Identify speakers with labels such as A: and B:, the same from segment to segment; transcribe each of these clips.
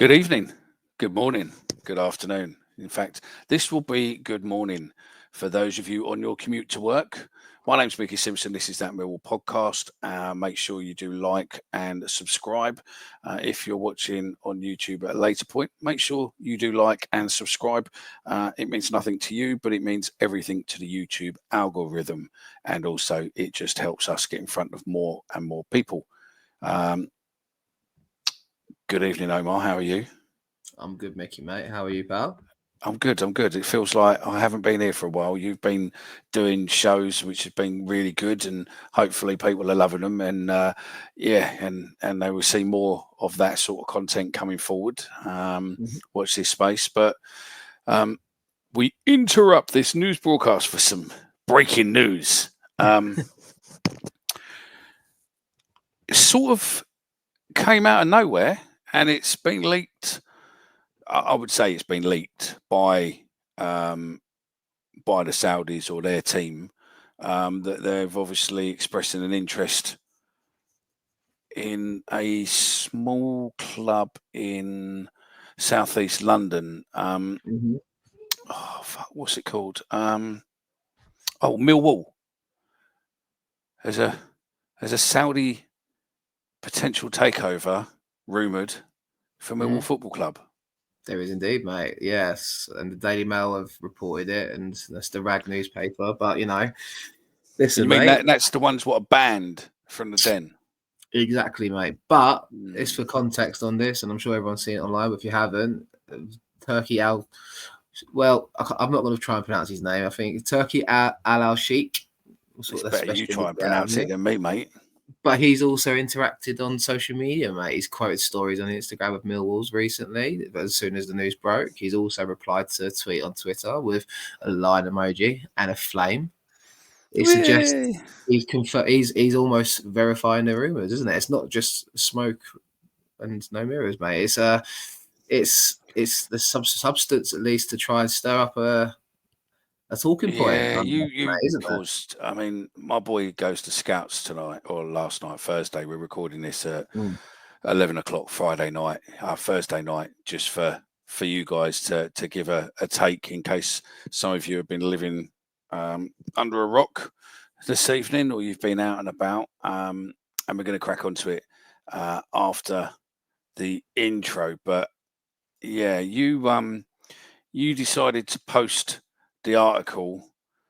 A: Good evening, good morning, good afternoon. In fact, this will be good morning for those of you on your commute to work. My name's Micky Simpson. This is That Millwall Podcast. Make sure you do like and subscribe. If you're watching on YouTube at a later point, make sure you do like and subscribe. It means nothing to you, but it means everything to the YouTube algorithm. And also, it just helps us get in front of more and more people. Good evening, Omar. How are you?
B: I'm good, Micky, mate. How are you, pal?
A: I'm good. It feels like I haven't been here for a while. You've been doing shows which have been really good, and hopefully people are loving them. And and they will see more of that sort of content coming forward. Watch this space. But we interrupt this news broadcast for some breaking news. It sort of came out of nowhere, and it's been leaked. I would say it's been leaked by the Saudis or their team, that they've obviously expressing an interest in a small club in southeast London. What's it called? Millwall. There's a Saudi potential takeover rumoured for Millwall Football Club.
B: There is indeed, mate. Yes, and the Daily Mail have reported it, and that's the rag newspaper. But listen,
A: you mean
B: mate,
A: that's the ones what are banned from the Den?
B: Exactly, mate. But it's for context on this, and I'm sure everyone's seen it online. But if you haven't, Turki well, I'm not going to try and pronounce his name. I think Turki Alalshikh.
A: It's better you try and pronounce it than me, mate.
B: But he's also interacted on social media, mate. He's quoted stories on Instagram of Millwalls recently. But as soon as the news broke, he's also replied to a tweet on Twitter with a lion emoji and a flame. It suggests he's almost verifying the rumors, isn't it? It's not just smoke and no mirrors, mate. It's the substance at least to try and stir up a talking point.
A: Yeah, you caused. I mean, my boy goes to Scouts tonight or last night, Thursday. We're recording this at 11 o'clock Friday night, Thursday night, just for you guys to give a take in case some of you have been living under a rock this evening or you've been out and about. And we're going to crack onto it after the intro. But yeah, you decided to post the article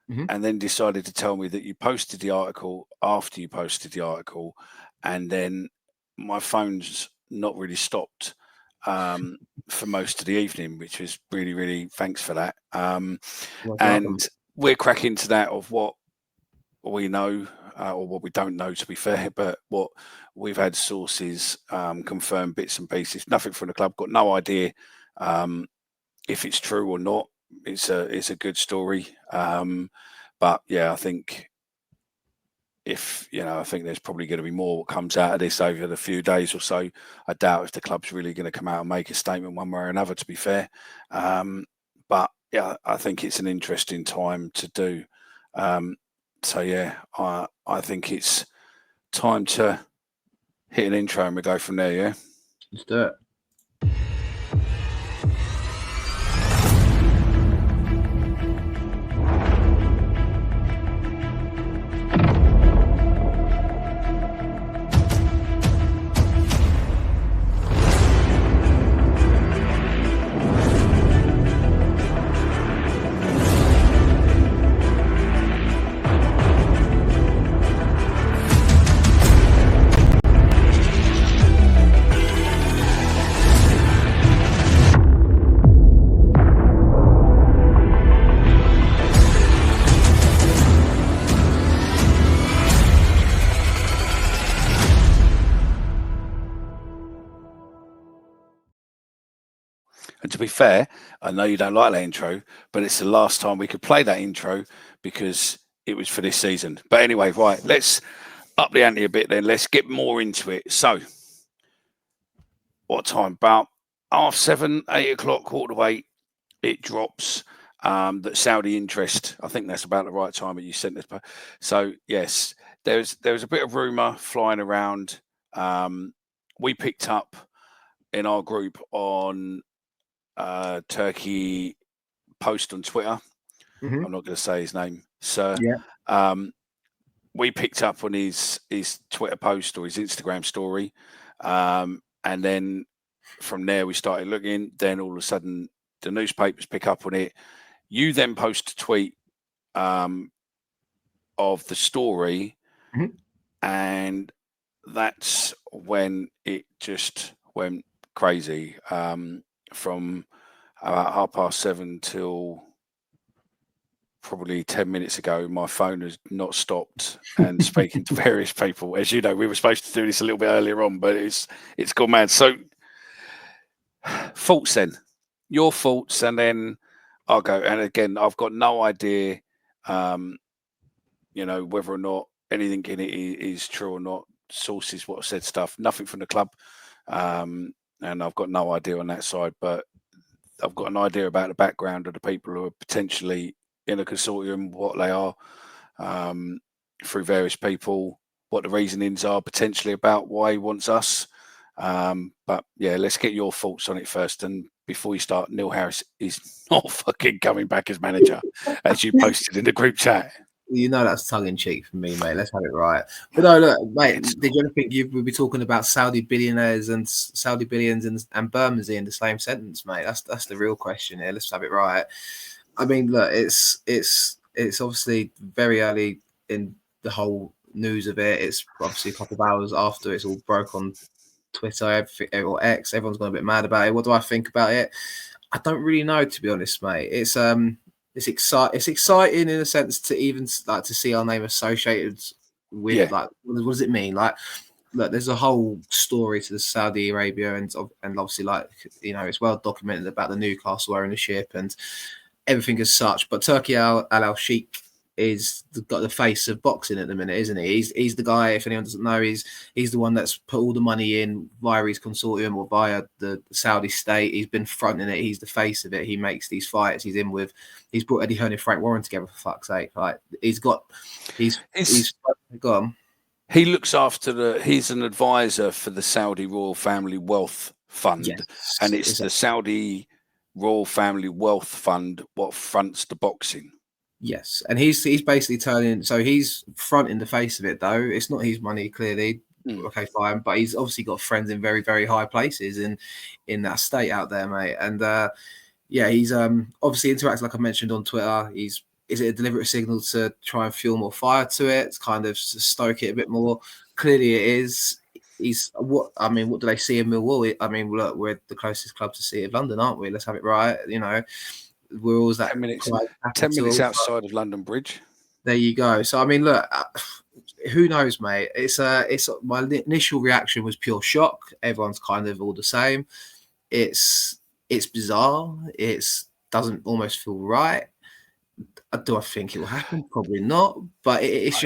A: and then decided to tell me that you posted the article after you posted the article, and then my phone's not really stopped for most of the evening, which was really, really thanks for that. And we're cracking to that of what we know or what we don't know, to be fair, but what we've had sources confirm bits and pieces. Nothing from the club, got no idea if it's true or not. It's a good story, but yeah, I think I think there's probably going to be more what comes out of this over the few days or so. I doubt if the club's really going to come out and make a statement one way or another, to be fair. But yeah, I think it's an interesting time to do. So yeah, I think it's time to hit an intro and we go from there. Yeah,
B: let's do it.
A: And to be fair, I know you don't like that intro, but it's the last time we could play that intro because it was for this season. But anyway, right, let's up the ante a bit then. Let's get more into it. So, what time? About 7:30, 8 o'clock, 7:45, it drops. That Saudi interest, I think that's about the right time that you sent this. So, yes, there was a bit of rumour flying around. We picked up in our group on Turkey post on Twitter.
B: Mm-hmm.
A: I'm not going to say his name, sir.
B: Yeah.
A: We picked up on his Twitter post or his Instagram story, and then from there we started looking. Then all of a sudden, the newspapers pick up on it. You then post a tweet of the story,
B: Mm-hmm.
A: and that's when it just went crazy. From about 7:30 till probably 10 minutes ago, my phone has not stopped and speaking to various people. As you know, we were supposed to do this a little bit earlier on, but it's gone mad. So thoughts then, your thoughts, and then I'll go. And again, I've got no idea, whether or not anything in it is true or not. Sources, what I've said, stuff, nothing from the club. And I've got no idea on that side, but I've got an idea about the background of the people who are potentially in a consortium, what they are, through various people, what the reasonings are potentially about why he wants us. But yeah, let's get your thoughts on it first. And before you start, Neil Harris is not fucking coming back as manager, as you posted in the group chat.
B: You know that's tongue in cheek for me, mate. Let's have it right. But no, look, mate. Did you ever think you would be talking about Saudi billionaires and Saudi billions and Bermondsey in the same sentence, mate? That's the real question here. Let's have it right. I mean, look, it's obviously very early in the whole news of it. It's obviously a couple of hours after it's all broke on Twitter or X. Everyone's gone a bit mad about it. What do I think about it? I don't really know, to be honest, mate. It's exciting in a sense to even like to see our name associated with like what does it mean? Like, look, there's a whole story to the Saudi Arabia and obviously, like, it's well documented about the Newcastle ownership and everything as such. But Turki Alalshikh is got the face of boxing at the minute, isn't he? He's the guy. If anyone doesn't know, he's the one that's put all the money in via his consortium or via the Saudi state. He's been fronting it. He's the face of it. He makes these fights. He's brought Eddie Hearn and Frank Warren together, for fuck's sake. Like, he's gone.
A: He looks after he's an advisor for the Saudi Royal Family Wealth Fund,
B: yes,
A: and it's the Saudi Royal Family Wealth Fund what fronts the boxing.
B: Yes, and he's basically he's fronting the face of it, though. It's not his money, clearly. Okay, fine, but he's obviously got friends in very, very high places in that state out there, mate. And he's obviously interacts, like I mentioned, on Twitter. Is it a deliberate signal to try and fuel more fire to it, to kind of stoke it a bit more? Clearly, it is. What do they see in Millwall? I mean, look, we're the closest club to City of London, aren't we? Let's have it right, We're always that
A: 10 minutes outside of London Bridge.
B: There you go. So I mean, look, who knows, mate? It's my initial reaction was pure shock. Everyone's kind of all the same. It's bizarre. It doesn't almost feel right. Do I think it will happen? Probably not. But it's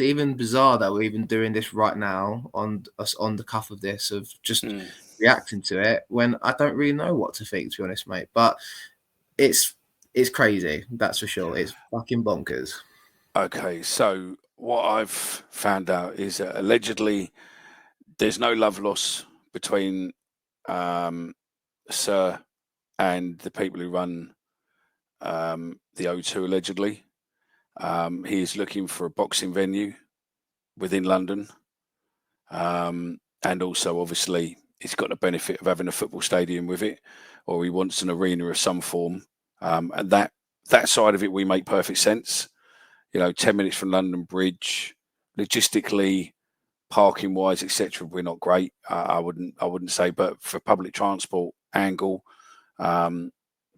B: even bizarre that we're even doing this right now on the cuff of this, of just reacting to it, when I don't really know what to think, to be honest, mate. But it's crazy, that's for sure. It's fucking bonkers.
A: Okay, so what I've found out is that allegedly there's no love loss between Sir and the people who run the O2, allegedly. He is looking for a boxing venue within London. And also, obviously, he's got the benefit of having a football stadium with it, or he wants an arena of some form. And that side of it, we make perfect sense. 10 minutes from London Bridge, logistically, parking wise, etc. We're not great. I wouldn't say, but for public transport angle,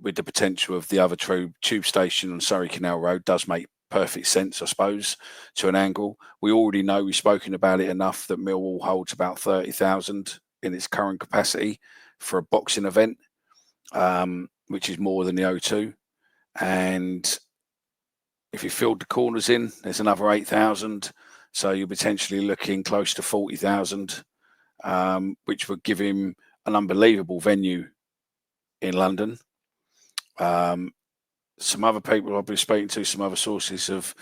A: with the potential of the other tube station on Surrey Canal Road, does make perfect sense, I suppose, to an angle. We already know, we've spoken about it enough, that Millwall holds about 30,000 in its current capacity for a boxing event, which is more than the O2. And if you filled the corners in, there's another 8,000. So you're potentially looking close to 40,000, which would give him an unbelievable venue in London. Some other people I've been speaking to, some other sources, have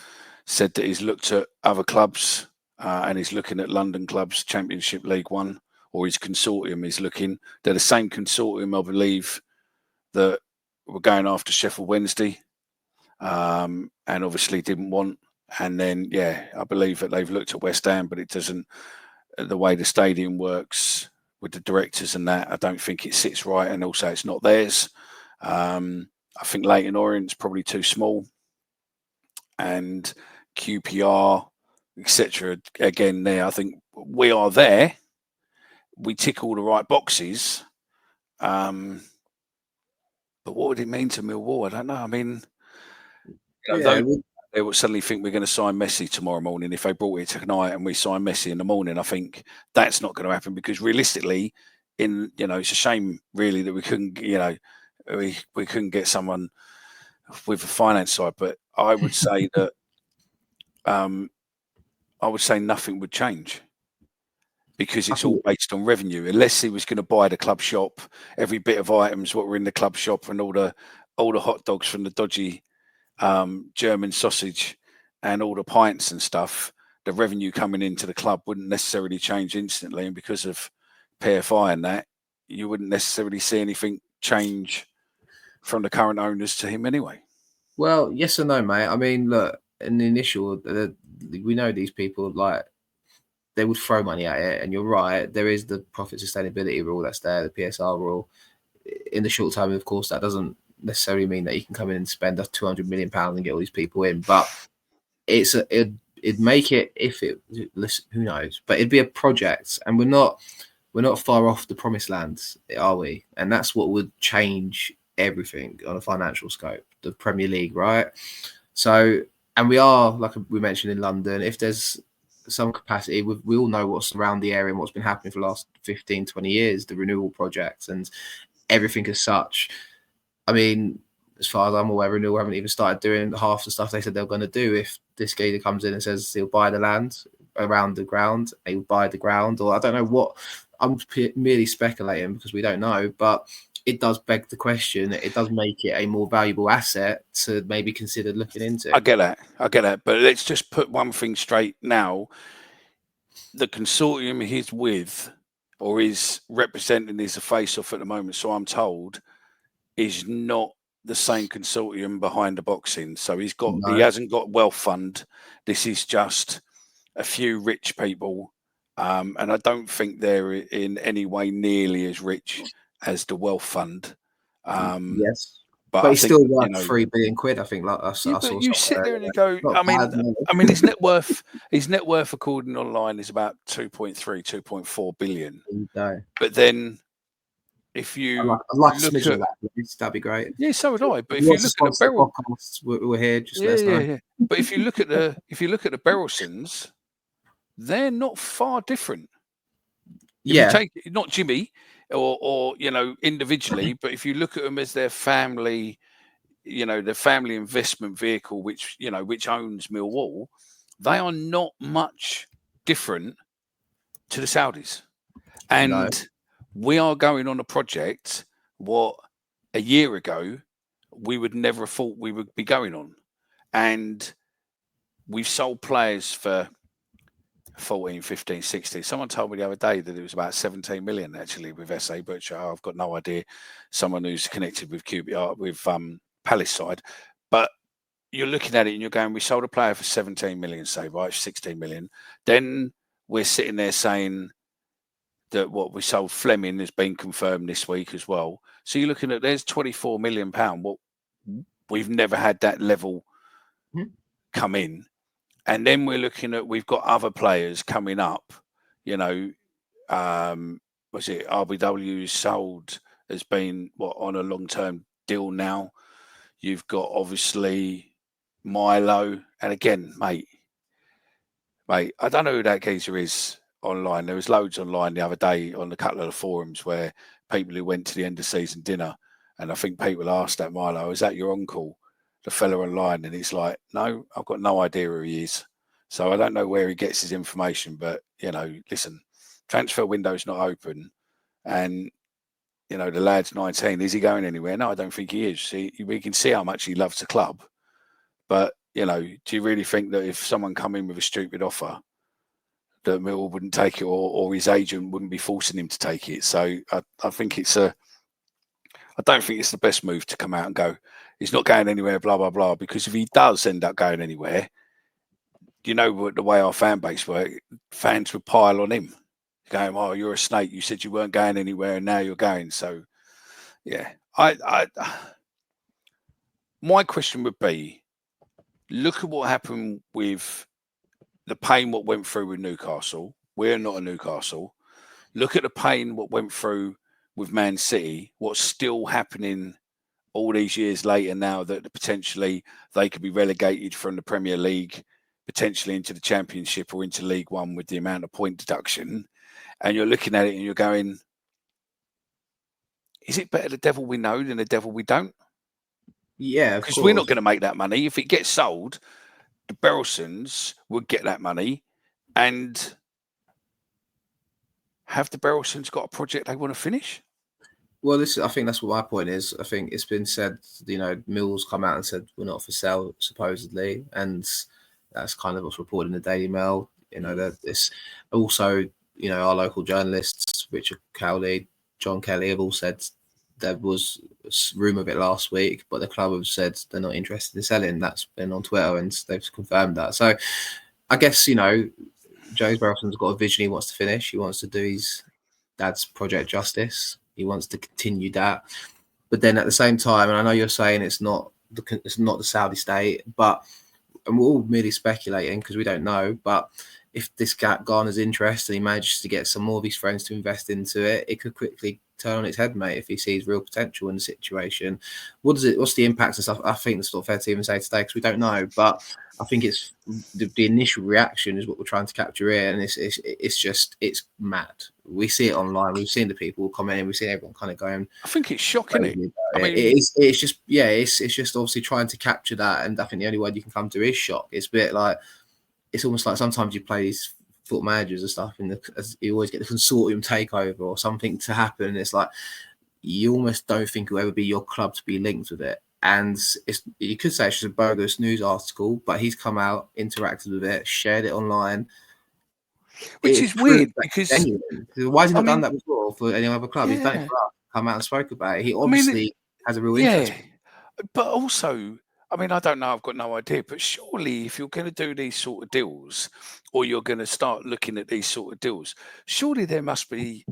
A: said that he's looked at other clubs and he's looking at London clubs, Championship League One or his consortium is looking. They're the same consortium, I believe, that were going after Sheffield Wednesday, and obviously didn't want. And then, I believe that they've looked at West Ham, but it doesn't. The way the stadium works with the directors and that, I don't think it sits right, and also it's not theirs. I think Leyton Orient's probably too small, and QPR, etc. Again, there, I think we are there. We tick all the right boxes. But what would it mean to Millwall? I don't know. I mean, they will suddenly think we're going to sign Messi tomorrow morning. If they brought it tonight and we sign Messi in the morning, I think that's not going to happen, because realistically, it's a shame really that we couldn't, we couldn't get someone with the finance side. But I would say that nothing would change, because it's all based on revenue. Unless he was going to buy the club shop, every bit of items what were in the club shop, and all the hot dogs from the dodgy German sausage and all the pints and stuff, the revenue coming into the club wouldn't necessarily change instantly. And because of PFI and that, you wouldn't necessarily see anything change from the current owners to him anyway.
B: Well, yes and no, mate. I mean, look, in the initial, we know these people, like, they would throw money at it. And you're right, there is the profit sustainability rule that's there, the PSR rule. In the short term, of course, that doesn't necessarily mean that you can come in and spend £200 million and get all these people in. But it'd make it, who knows? But it'd be a project, and we're not far off the promised land, are we? And that's what would change everything on a financial scope, the Premier League, right? So, and we are, like we mentioned, in London. If there's some capacity, we all know what's around the area and what's been happening for the last 15, 20 years, the renewal projects and everything as such. I mean, as far as I'm aware, Renewal haven't even started doing half the stuff they said they were going to do. If this geezer comes in and says he'll buy the land around the ground, he'll buy the ground, or I don't know what. I'm merely speculating because we don't know, but it does beg the question. It does make it a more valuable asset to maybe consider looking into.
A: I get that. But let's just put one thing straight now. The consortium he's with, or is representing, is a face-off at the moment, so I'm told, is not the same consortium behind the boxing. So he hasn't got wealth fund. This is just a few rich people, and I don't think they're in any way nearly as rich as the wealth fund.
B: Yes,
A: but
B: he's still worth £3 billion. I think. Like I
A: but you sit there and you go. I mean, his net worth, according online, is about 2.3, 2.4 billion. But then, if you
B: I'd like a smidge of that, please. That'd be great.
A: Yeah, so would I. But if you look at the Beryl,
B: we're here. Just let us know.
A: Yeah. But if you look at the Berylsons, they're not far different. If you take not Jimmy or individually, but if you look at them as their family, their family investment vehicle, which owns Millwall, they are not much different to the Saudis. And we are going on a project what a year ago we would never have thought we would be going on. And we've sold players for 14, 15, 16. Someone told me the other day that it was about 17 million actually with SA, but I've got no idea. Someone who's connected with QPR, with Palace side. But you're looking at it and you're going, we sold a player for 17 million, say, right, 16 million. Then we're sitting there saying that what we sold Fleming has been confirmed this week as well. So you're looking at, there's £24 million. What we've never had that level come in. And then we're looking at, we've got other players coming up, was it RBW sold, has been on a long-term deal now. You've got obviously Milo. And again, mate, I don't know who that geezer is online. There was loads online the other day on a couple of the forums where people who went to the end of season dinner, and I think people asked that Milo, is that your uncle, the fella online? And he's like, no, I've got no idea who he is. So I don't know where he gets his information, but listen, transfer window's not open, and the lad's 19. Is he going anywhere? No, I don't think he is. We can see how much he loves the club, but do you really think that if someone come in with a stupid offer, that Millwall wouldn't take it, or his agent wouldn't be forcing him to take it. So I think I don't think it's the best move to come out and go, he's not going anywhere, blah, blah, blah. Because if he does end up going anywhere, you know the way our fan base work, fans would pile on him, going, "Oh, you're a snake. You said you weren't going anywhere, and now you're going." So, yeah, my question would be, look at what happened with the pain what went through with Newcastle. We're not a Newcastle. Look at the pain what went through with Man City. What's still happening all these years later now that potentially they could be relegated from the Premier League, potentially into the Championship or into League One with the amount of point deduction. And you're looking at it and you're going, is it better the devil we know than the devil we don't?
B: Yeah,
A: because we're not going to make that money. If it gets sold, the Berylsons would get that money. And have the Berylsons got a project they want to finish?
B: Well, I think that's what my point is. I think it's been said, Millwall's come out and said we're not for sale, supposedly. And that's kind of what's reported in the Daily Mail. That it's also, our local journalists, Richard Cowley, John Kelly, have all said there was a rumour of it last week, but the club have said they're not interested in selling. That's been on Twitter and they've confirmed that. So I guess, Joe Berylson's got a vision he wants to finish. He wants to do his dad's project justice. He wants to continue that. But then at the same time, and I know you're saying it's not the Saudi state, and we're all merely speculating because we don't know, but if this garners interest and he manages to get some more of his friends to invest into it, it could quickly turn on its head, mate, if he sees real potential in the situation. What's the impact and stuff? I think it's not fair to even say today because we don't know, but I think it's the initial reaction is what we're trying to capture here, and it's mad. We see it online. We've seen the people commenting. We've seen everyone kind of going.
A: I think it's shocking.
B: I mean, it's just obviously trying to capture that, and I think the only word you can come to is shock. It's a bit like, it's almost like sometimes you play these foot managers and stuff, and you always get the consortium takeover or something to happen. It's like you almost don't think it'll ever be your club to be linked with it. And you could say it's just a bogus news article, but he's come out, interacted with it, shared it online.
A: Which is weird because
B: why has he not done that before for any other club? He's done it for us, come out and spoke about it. He obviously has a real interest.
A: But also, I don't know, I've got no idea, but surely if you're going to do these sort of deals, or you're going to start looking at these sort of deals, surely there must be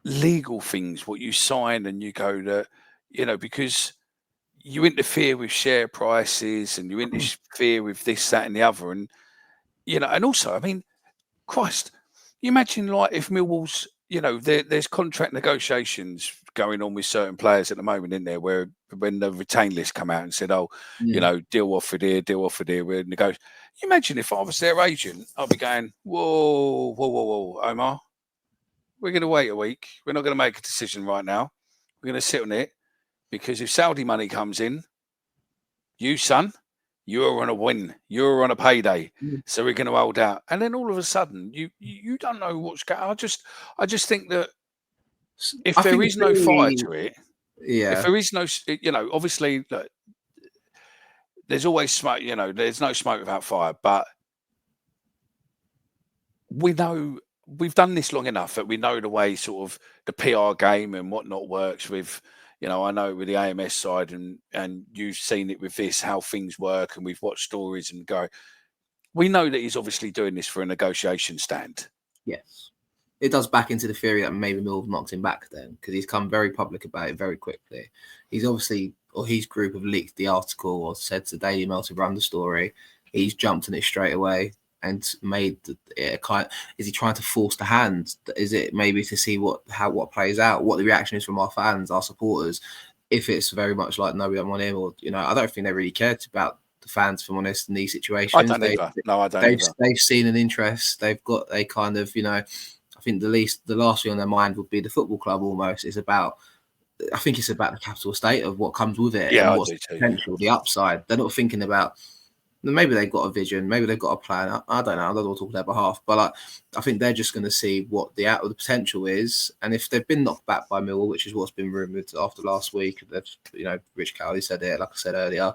A: legal things what you sign and you go that, because you interfere with share prices and you interfere with this, that, and the other. And, and also, Christ, you imagine like if Millwall's, there's contract negotiations going on with certain players at the moment, in there, where when the retained list come out and said, deal offered here, we're negotiating. You imagine if I was their agent, I'd be going, whoa, Omar, we're going to wait a week. We're not going to make a decision right now. We're going to sit on it, because if Saudi money comes in, you're on a win. You're on a payday. So we're going to hold out. And then all of a sudden, you don't know what's going on. I just think that if there is no fire to it, if there is no, obviously, look, there's always smoke, there's no smoke without fire. But we know, we've done this long enough that we know the way sort of the PR game and whatnot works with, I know with the AMS side, and you've seen it with this, how things work, and we've watched stories and go, we know that he's obviously doing this for a negotiation stand.
B: Yes. It does back into the theory that maybe Mill knocked him back then, because he's come very public about it very quickly. He's obviously, or his group have leaked the article or said to Daily Mail to run the story. He's jumped on it straight away and made it is he trying to force the hand? Is it maybe to see what plays out, what the reaction is from our fans, our supporters? If it's very much like, no, we don't want him, or I don't think they really cared about the fans, if I'm honest, in these situations.
A: I don't either. No, I don't either.
B: They've seen an interest. They kind of, I think the last thing on their mind would be the football club. Almost is about. I think it's about the capital estate of what comes with it, and what's the potential, the upside. They're not thinking about. Maybe they've got a vision. Maybe they've got a plan. I don't know. I don't want to talk on their behalf, but I think they're just going to see what the potential is. And if they've been knocked back by Millwall, which is what's been rumoured after last week, that Rich Cowley said it, like I said earlier,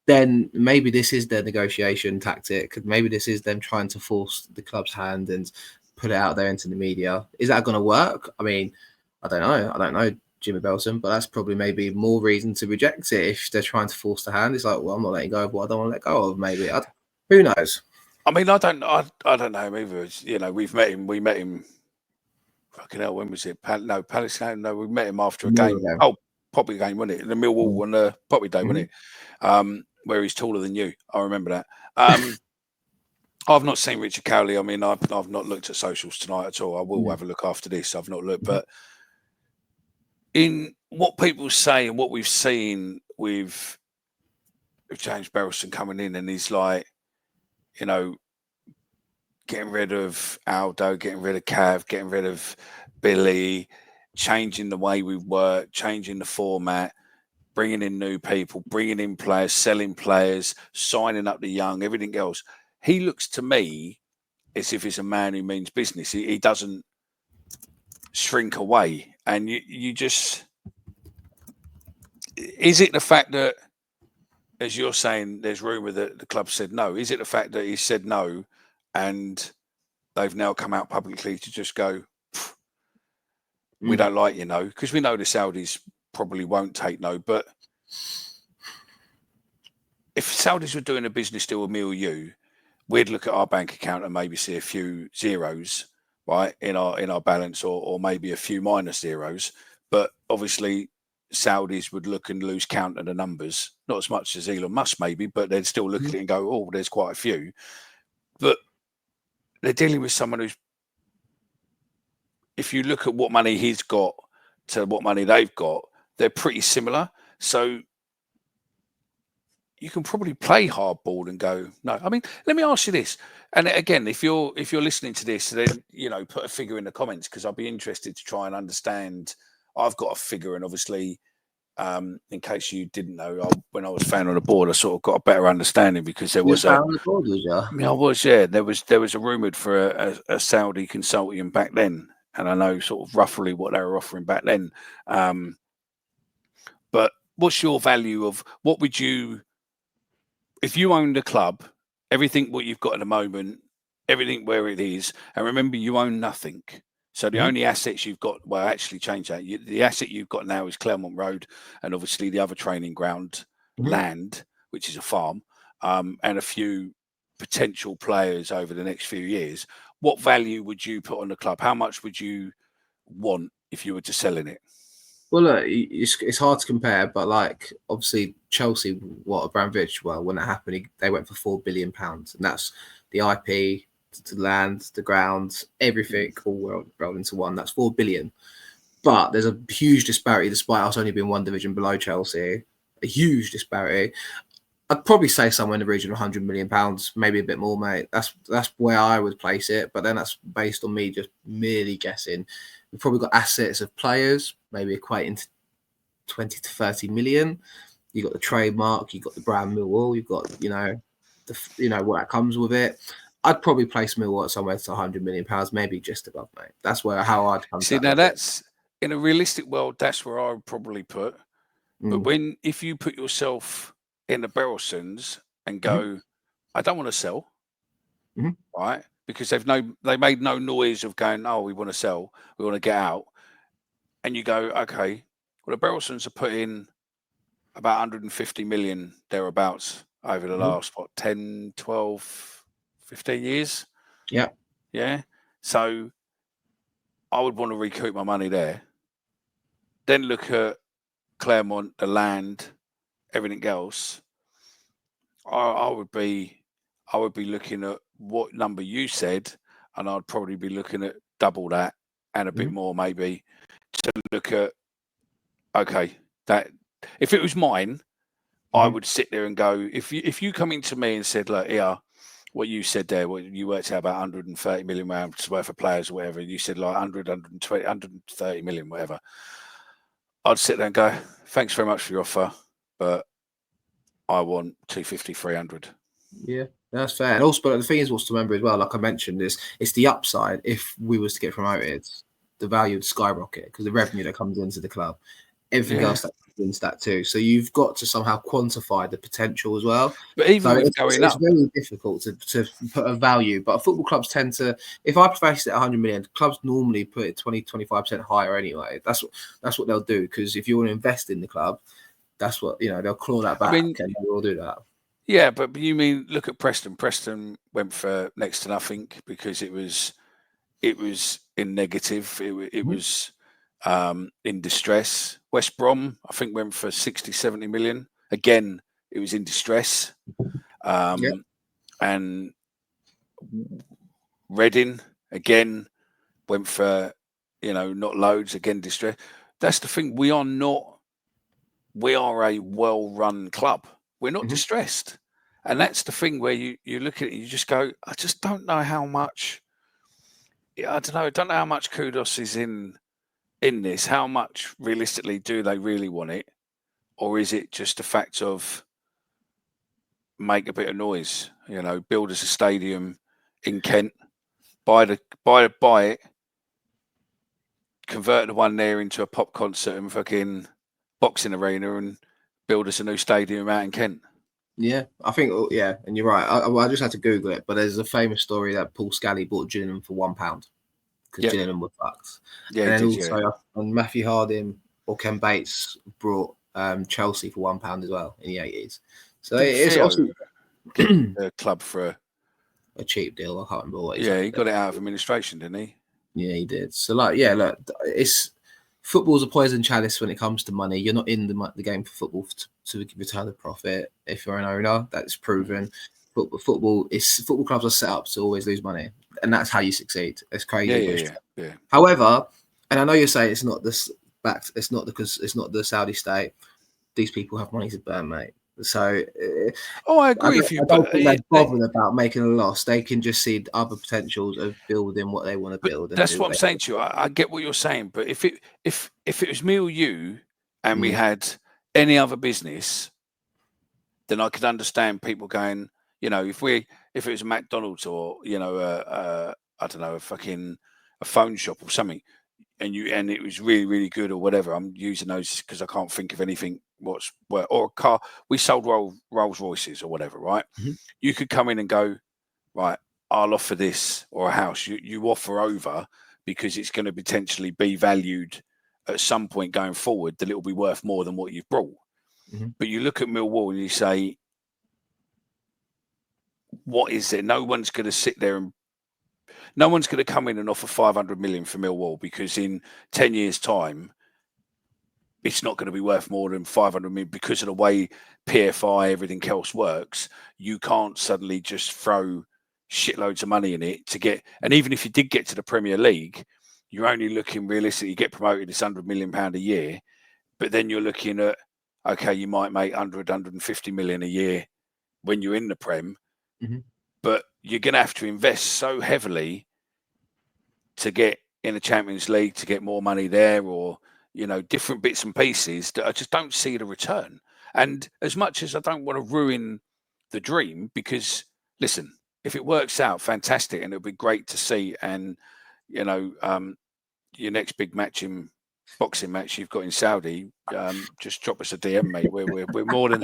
B: then maybe this is their negotiation tactic. Maybe this is them trying to force the club's hand and put it out there into the media. Is that going to work? I mean, I don't know, Jimmy Berylson, but that's probably maybe more reason to reject it if they're trying to force the hand. It's like, well, I'm not letting go of what I don't want to let go of. Maybe who knows?
A: I mean, I don't know either. You know, we met him. Fucking hell, when was it? Palace game. No, we met him after a game. Oh, Poppy game, wasn't it? The Millwall on the Poppy day, wasn't it? Where he's taller than you. I remember that. I've not seen Richard Cowley. I mean, I've not looked at socials tonight at all. I will have a look after this. I've not looked, but in what people say and what we've seen with James Berylson coming in, and he's like, you know, getting rid of Aldo, getting rid of Cav, getting rid of Billy, changing the way we work, changing the format, bringing in new people, bringing in players, selling players, signing up the young, everything else. He looks to me as if he's a man who means business. He doesn't shrink away. And you just... Is it the fact that, as you're saying, there's rumour that the club said no? Is it the fact that he said no and they've now come out publicly to just go, we don't like you, no? Because we know the Saudis probably won't take no. But if Saudis were doing a business deal with me or you, we'd look at our bank account and maybe see a few zeros, right, in our balance, or maybe a few minus zeros. But obviously, Saudis would look and lose count of the numbers, not as much as Elon Musk maybe, but they'd still look at it and go, oh, there's quite a few. But they're dealing with someone who's, if you look at what money he's got to what money they've got, they're pretty similar. So you can probably play hardball and go, no. I mean, let me ask you this. And again, if you're listening to this, then, you know, put a figure in the comments, because I'd be interested to try and understand. I've got a figure, and obviously, in case you didn't know, when I was found on the board, I sort of got a better understanding, because there was
B: on the board, was you?
A: I mean, I was, yeah. There was a rumoured for a Saudi consortium back then, and I know sort of roughly what they were offering back then. But what's your value of, what would you, if you owned a club, everything what you've got at the moment, everything where it is, and remember, you own nothing. So the only assets you've got, well, actually change that. The asset you've got now is Claremont Road, and obviously the other training ground land, which is a farm, and a few potential players over the next few years. What value would you put on the club? How much would you want if you were to sell in it?
B: Well, look, it's hard to compare, but like, obviously Chelsea, what Abramovich, well, when that happened, they went for £4 billion, and that's the IP, to land, the ground, everything all rolled into one. That's £4 billion. But there's a huge disparity, despite us only being one division below Chelsea. A huge disparity. I'd probably say somewhere in the region of £100 million, maybe a bit more, mate. That's where I would place it. But then that's based on me just merely guessing. We've probably got assets of players, maybe equating to 20 to 30 million. You've got the trademark, you've got the brand Millwall, you've got, what that comes with it. I'd probably place Millwall at somewhere to £100 million, maybe just above, mate. That's how I'd come.
A: See, now that's, in a realistic world, that's where I would probably put. But if you put yourself in the Berylsons and go, I don't want to sell, right? Because they made no noise of going, oh, we want to sell, we want to get out. And you go, okay, well, the Berylsons are putting about 150 million thereabouts over the last, 10, 12, 15 years. Yeah. So I would want to recoup my money there. Then look at Claremont, the land, everything else. I would be looking at what number you said, and I'd probably be looking at double that and a bit more, maybe, to look at, okay, that if it was mine, I would sit there and go, if you come into me and said, look, here, what you said there, you worked out about 130 million pounds worth of players or whatever, you said like 100, 120, 130 million, whatever, I'd sit there and go, thanks very much for your offer, but I want 250, 300.
B: Yeah, that's fair. And also, but the thing is, what's to remember as well, like I mentioned, is it's the upside. If we was to get promoted, the value would skyrocket because the revenue that comes into the club. everything else that wins that too. So you've got to somehow quantify the potential as well.
A: But even with going
B: it's
A: up,
B: very difficult to put a value. But football clubs tend to, if I price it at 100 million, clubs normally put it 20-25% higher anyway. That's what they'll do, because if you want to invest in the club, that's what they'll claw that back, and they will do that.
A: Yeah, but you mean look at Preston. Preston went for next to nothing because it was in negative. It was in distress. West Brom, I think, went for 60-70 million. Again, it was in distress. And Reading, again, went for, not loads, again, distress. That's the thing. We are a well-run club. We're not distressed. And that's the thing where you look at it and you just go, I just don't know how much, I don't know how much kudos is in this. How much realistically do they really want it? Or is it just a fact of make a bit of noise, build us a stadium in Kent, buy it, convert the one there into a pop concert and fucking boxing arena and build us a new stadium out in Kent.
B: Yeah, I think, and you're right. I just had to Google it, but there's a famous story that Paul Scally bought Gillingham for £1 because Gillingham were fucked.
A: Yeah,
B: and then also Matthew Harding or Ken Bates brought Chelsea for £1 as well in the 80s. So it's also
A: the club for
B: a cheap deal. I can't remember what.
A: He got it out of administration, didn't he?
B: Yeah, he did. So look, it's football's a poison chalice when it comes to money. You're not in the game for football to return a profit. If you're an owner, that's proven. Football clubs are set up to always lose money, and that's how you succeed. It's crazy.
A: Yeah.
B: However, and I know you're saying it's not the Saudi state. These people have money to burn, mate. So,
A: I agree with you.
B: I don't think they're bothered about making a loss. They can just see other potentials of building what they want to build.
A: That's what I'm saying to you. I get what you're saying, but if it was me or you, and we had any other business, then I could understand people going, if it was a McDonald's or I don't know, a phone shop or something, and it was really, really good or whatever. I'm using those because I can't think of anything or a car. We sold Rolls Royces or whatever, right? You could come in and go, right, I'll offer this, or a house. You offer over because it's going to potentially be valued at some point going forward that it will be worth more than what you've brought. But you look at Millwall and you say, what is there? No one's going to sit there and no one's going to come in and offer 500 million for Millwall because in 10 years' time, it's not going to be worth more than 500 million because of the way PFI, everything else works. You can't suddenly just throw shitloads of money in it to get. And even if you did get to the Premier League, you're only looking realistically, you get promoted, it's £100 million a year. But then you're looking at, okay, you might make 150 million a year when you're in the Prem. But you're going to have to invest so heavily to get in the Champions League, to get more money there, or, different bits and pieces that I just don't see the return. And as much as I don't want to ruin the dream, because, listen, if it works out, fantastic, and it'll be great to see. And, your next big boxing match you've got in Saudi, just drop us a DM, mate. We're more than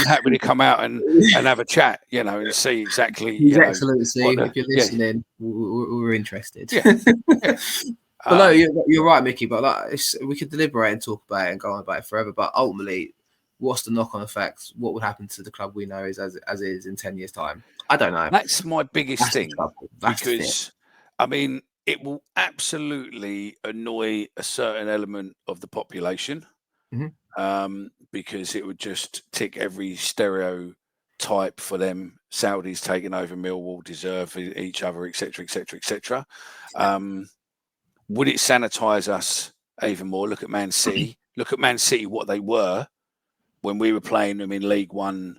A: happy to come out and have a chat, and see exactly.
B: His Excellency, if you're listening, we're interested. But no, you're right, Mickey. But we could deliberate and talk about it and go on about it forever. But ultimately, what's the knock-on effects? What would happen to the club we know as is in 10 years' time? I don't know.
A: That's my biggest thing, because I mean, it will absolutely annoy a certain element of the population, because it would just tick every stereotype for them. Saudis taking over Millwall, deserve each other, etc., etc., etc. Would it sanitize us even more? Look at Man City. Look at Man City, what they were when we were playing them in League One,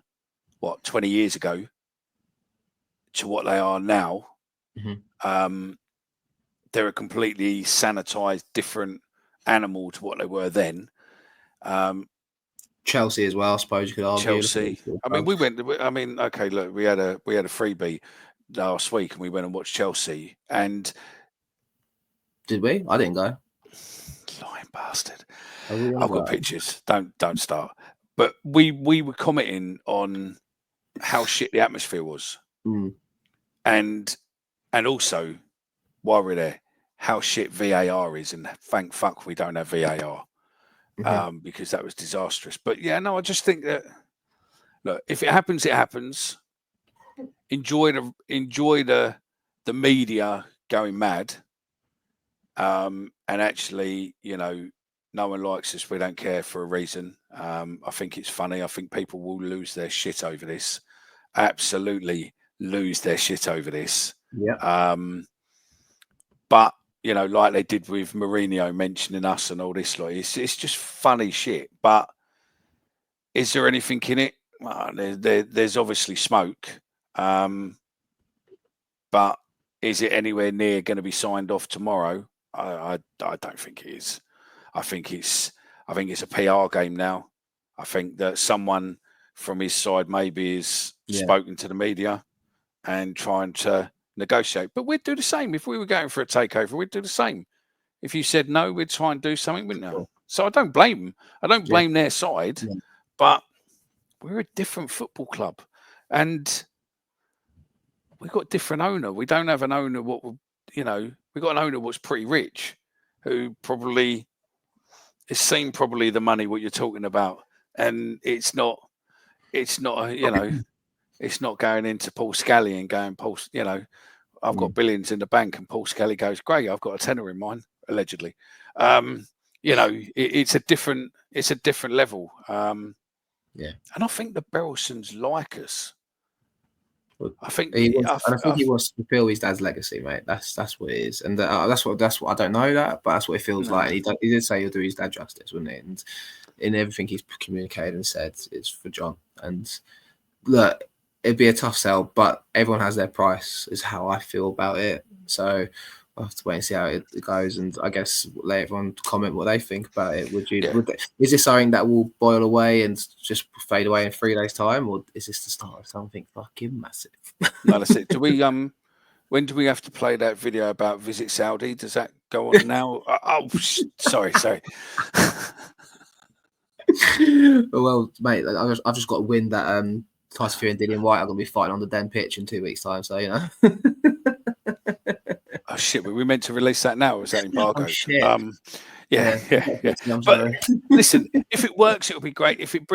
A: 20 years ago, to what they are now. They're a completely sanitized, different animal to what they were then.
B: Chelsea as well, I suppose you could argue.
A: Chelsea. I mean, okay, look, we had a freebie last week and we went and watched Chelsea. And
B: did we? I didn't go.
A: Lying bastard.
B: Oh,
A: I've got pictures. Don't start. But we were commenting on how shit the atmosphere was, and also while we're there, how shit VAR is, and thank fuck we don't have VAR because that was disastrous. But yeah, no, I just think that look, if it happens, it happens. Enjoy the media going mad, and actually, you know, no one likes us. We don't care for a reason. I think it's funny. I think people will lose their shit over this. Absolutely lose their shit over this.
B: Yeah.
A: But you know, like they did with Mourinho mentioning us and all this, like it's just funny shit. But is there anything in it? Well, there's obviously smoke. But is it anywhere near going to be signed off tomorrow? I don't think it is. I think it's a PR game now. I think that someone from his side maybe is spoken to the media and trying to negotiate. But we'd do the same if we were going for a takeover. We'd do the same. If you said no, we'd try and do something, wouldn't we? So I don't blame them. I don't blame their side, but we're a different football club, and we've got a different owner. We don't have an owner we've got an owner what's pretty rich, who probably has seen probably the money what you're talking about, and it's not it's not going into Paul Scally and going, Paul, I've got billions in the bank, and Paul Scally goes, great, I've got a tenner in mine, allegedly. It's a different level. And I think the Berylsons like us. I think
B: he wants to fulfill his dad's legacy, mate. That's what it is, and that's what I don't know that, but that's what it feels like. He did say he'll do his dad justice, wouldn't it? And in everything he's communicated and said, it's for John. And look, it'd be a tough sell, but everyone has their price, is how I feel about it. So I'll have to wait and see how it goes, and I guess let everyone comment what they think about it. Is this something that will boil away and just fade away in 3 days' time, or is this the start of something fucking massive?
A: No, that's it. Do we when do we have to play that video about Visit Saudi? Does that go on now? Sorry.
B: Well, mate, I've just got to win that Tyson Fury and Dillian White are going to be fighting on the Den pitch in 2 weeks' time, so you know.
A: Oh shit! Were we meant to release that now? Or was that embargoed?
B: Oh shit!
A: Yeah. But listen, if it works, it'll be great. If it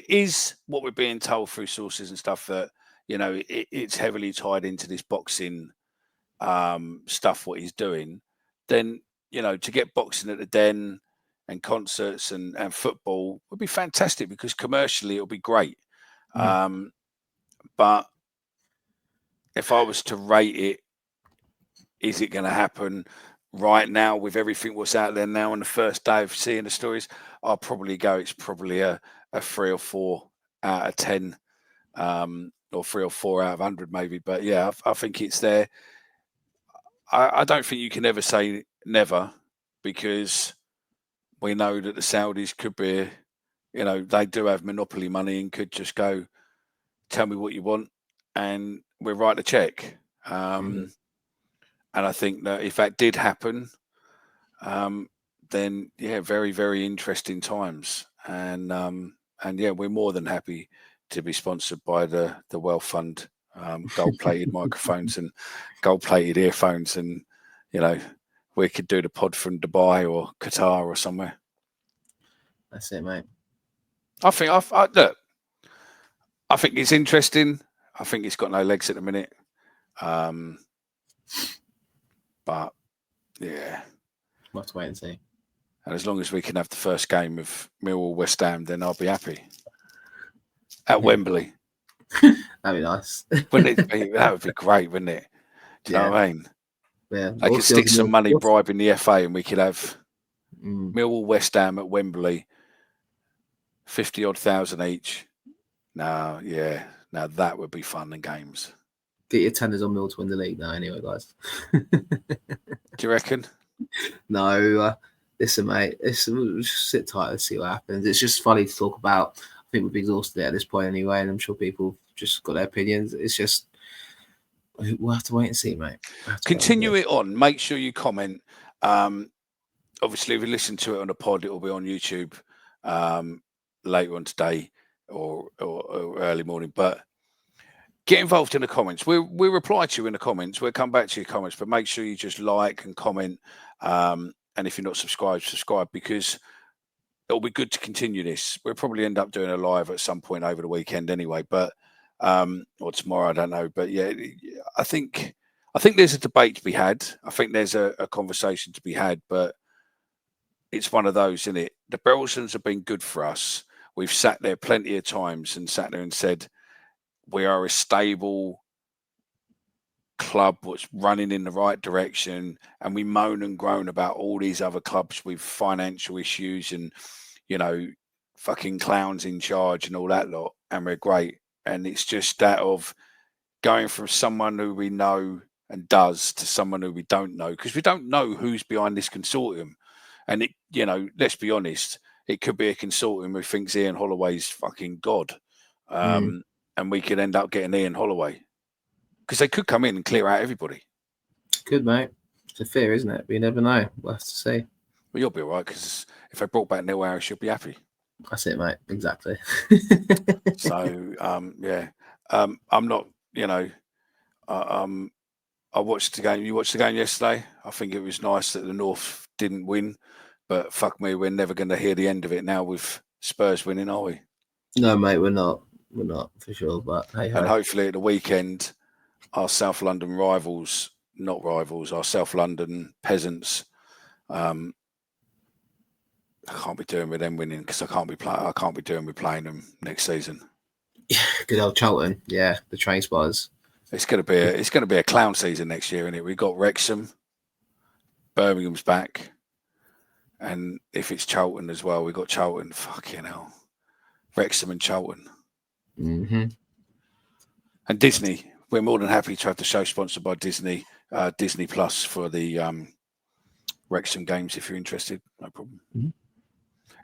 A: is what we're being told through sources and stuff that it's heavily tied into this boxing stuff, what he's doing, then to get boxing at the Den and concerts and football would be fantastic, because commercially it'll be great. But if I was to rate it, is it going to happen right now with everything what's out there now on the first day of seeing the stories? I'll probably go, it's probably a 3 or 4 out of 10, or 3 or 4 out of 100 maybe. But yeah, I think it's there. I don't think you can ever say never, because we know that the Saudis could be, they do have monopoly money and could just go, tell me what you want and we'll write a check. And I think that if that did happen, then yeah, very, very interesting times. And yeah, we're more than happy to be sponsored by the Wealth Fund, gold-plated microphones and gold-plated earphones, and we could do the pod from Dubai or Qatar or somewhere.
B: That's it, mate.
A: I think it's interesting. I think it's got no legs at the minute. But yeah,
B: we'll have to wait and see.
A: And as long as we can have the first game of Millwall West Ham, then I'll be happy. At Wembley.
B: That'd be nice.
A: Wouldn't it be? That would be great, wouldn't it? Do you know what I mean?
B: Yeah.
A: I could stick some money bribing the FA, and we could have Millwall West Ham at Wembley, 50-odd thousand each. Now that would be fun and games.
B: Get your tenders on Mill to win the league now, anyway, guys.
A: Do you reckon?
B: No, listen, mate. We'll just sit tight and see what happens. It's just funny to talk about. I think we've exhausted it at this point anyway, and I'm sure people just got their opinions. It's just we'll have to wait and see, mate.
A: Continue it on. Make sure you comment. obviously, if you listen to it on a pod, it will be on YouTube later on today or early morning. But get involved in the comments. We'll reply to you in the comments. We'll come back to your comments, but make sure you just like and comment. And if you're not subscribed, subscribe, because it'll be good to continue this. We'll probably end up doing a live at some point over the weekend anyway, but or tomorrow, I don't know. But yeah, I think there's a debate to be had. I think there's a conversation to be had, but it's one of those, isn't it? The Berylsons have been good for us. We've sat there plenty of times and sat there and said, we are a stable club what's running in the right direction, and we moan and groan about all these other clubs with financial issues and, you know, fucking clowns in charge and all that lot, and we're great. And it's just that of going from someone who we know and does to someone who we don't know, because we don't know who's behind this consortium. And it, you know, let's be honest, it could be a consortium who thinks Ian Holloway's fucking God. And we could end up getting Ian Holloway, because they could come in and clear out everybody.
B: Good, mate. It's a fear, isn't it? We never know. We'll have to see.
A: Well, you'll be all right, because if they brought back Neil Harris, you'll be happy.
B: That's it, mate. Exactly.
A: So, yeah. I'm not, you know, I watched the game. You watched the game yesterday. I think it was nice that the North didn't win, but fuck me, we're never going to hear the end of it now with Spurs winning, are we?
B: No, mate, we're not. We're not, for sure. But hey,
A: and hopefully at the weekend, our South London rivals, not rivals, our South London peasants, I can't be doing with them winning, because I can't be doing with playing them next season.
B: Good old Charlton, yeah, the train spotters.
A: It's going to be a clown season next year, isn't it? We've got Wrexham, Birmingham's back, and if it's Charlton as well, we've got Charlton. Fucking hell, Wrexham and Charlton.
B: Mm-hmm.
A: And Disney. We're more than happy to have the show sponsored by Disney, Disney Plus, for the Wrexham games. If you're interested, no problem. Mm-hmm.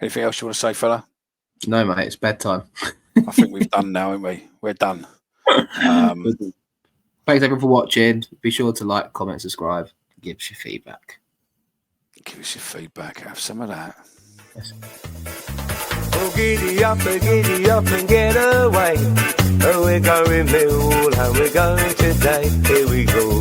A: Anything else you want to say, fella?
B: No, mate. It's bedtime.
A: I think we've done now, haven't we? We're done.
B: Thanks everyone for watching. Be sure to like, comment, subscribe, give us your feedback.
A: Give us your feedback. Have some of that.
B: Yes.
C: Oh, giddy up and get away. Oh, we're going Millwall and we're going today. Here we go.